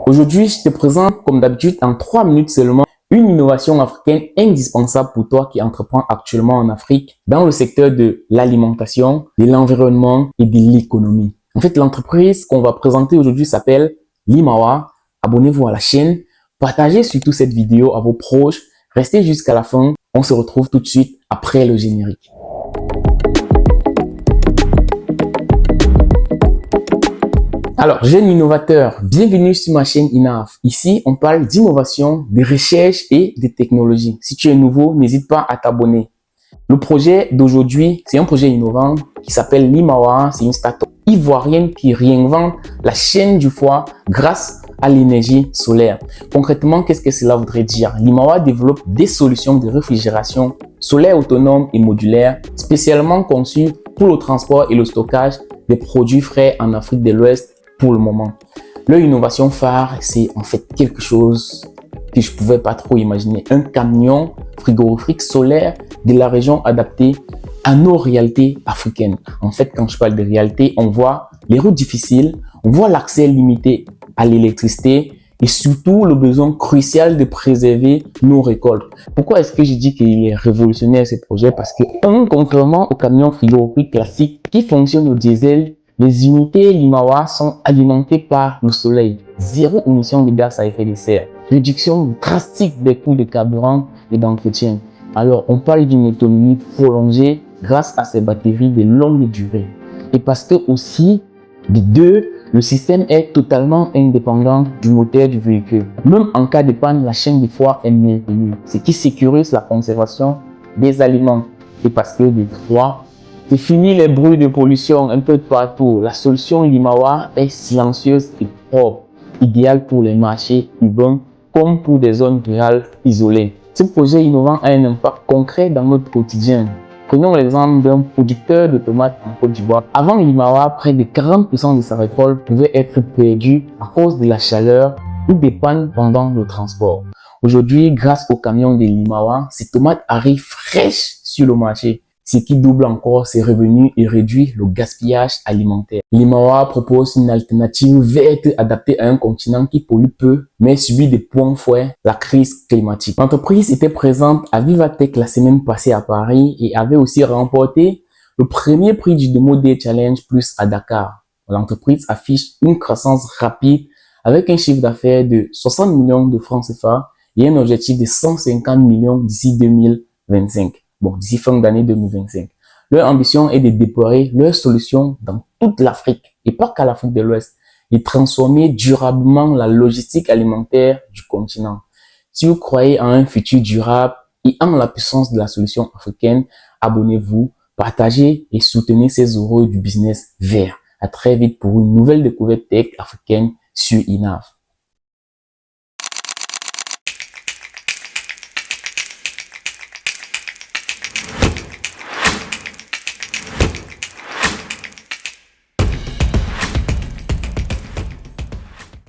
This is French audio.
Aujourd'hui, je te présente, comme d'habitude, en 3 minutes seulement, une innovation africaine indispensable pour toi qui entreprends actuellement en Afrique dans le secteur de l'alimentation, de l'environnement et de l'économie. En fait, l'entreprise qu'on va présenter aujourd'hui s'appelle Limawa. Abonnez-vous à la chaîne, partagez surtout cette vidéo à vos proches, restez jusqu'à la fin. On se retrouve tout de suite après le générique. Alors, jeune innovateur, bienvenue sur ma chaîne INAF. Ici, on parle d'innovation, de recherche et de technologie. Si tu es nouveau, n'hésite pas à t'abonner. Le projet d'aujourd'hui, c'est un projet innovant qui s'appelle Limawa. C'est une start-up ivoirienne qui réinvente la chaîne du foie grâce à l'énergie solaire. Concrètement, qu'est-ce que cela voudrait dire? Limawa développe des solutions de réfrigération solaire autonome et modulaire, spécialement conçues pour le transport et le stockage des produits frais en Afrique de l'Ouest pour le moment. Leur innovation phare, c'est en fait quelque chose que je pouvais pas trop imaginer. Un camion frigorifique solaire de la région adapté à nos réalités africaines. En fait, quand je parle de réalité, on voit les routes difficiles, on voit l'accès limité à l'électricité et surtout le besoin crucial de préserver nos récoltes. Pourquoi est-ce que je dis qu'il est révolutionnaire ce projet? Parce que, contrairement au camion frigorifique classique qui fonctionne au diesel, les unités Limawa sont alimentées par le soleil. Zéro émission de gaz à effet de serre. Réduction drastique des coûts de carburant et d'entretien. Alors, on parle d'une autonomie prolongée grâce à ces batteries de longue durée. Et parce que aussi, de deux, le système est totalement indépendant du moteur du véhicule. Même en cas de panne, la chaîne de froid est maintenue, ce qui sécurise la conservation des aliments. Et parce que de trois, c'est fini les bruits de pollution un peu de partout. La solution Limawa est silencieuse et propre, idéale pour les marchés urbains comme pour des zones rurales isolées. Ce projet innovant a un impact concret dans notre quotidien. Prenons l'exemple d'un producteur de tomates en Côte d'Ivoire. Avant Limawa, près de 40% de sa récolte pouvait être perdue à cause de la chaleur ou des pannes pendant le transport. Aujourd'hui, grâce au camion de Limawa, ces tomates arrivent fraîches sur le marché, ce qui double encore ses revenus et réduit le gaspillage alimentaire. Limawa propose une alternative verte adaptée à un continent qui pollue peu, mais subit des points forts, la crise climatique. L'entreprise était présente à Vivatech la semaine passée à Paris et avait aussi remporté le premier prix du Demo Day Challenge Plus à Dakar. L'entreprise affiche une croissance rapide avec un chiffre d'affaires de 60 millions de francs CFA et un objectif de 150 millions d'ici 2025. Bon, d'ici fin d'année 2025. Leur ambition est de déployer leurs solutions dans toute l'Afrique et pas qu'à l'Afrique de l'Ouest et transformer durablement la logistique alimentaire du continent. Si vous croyez en un futur durable et en la puissance de la solution africaine, abonnez-vous, partagez et soutenez ces heureux du business vert. À très vite pour une nouvelle découverte tech africaine sur INAF.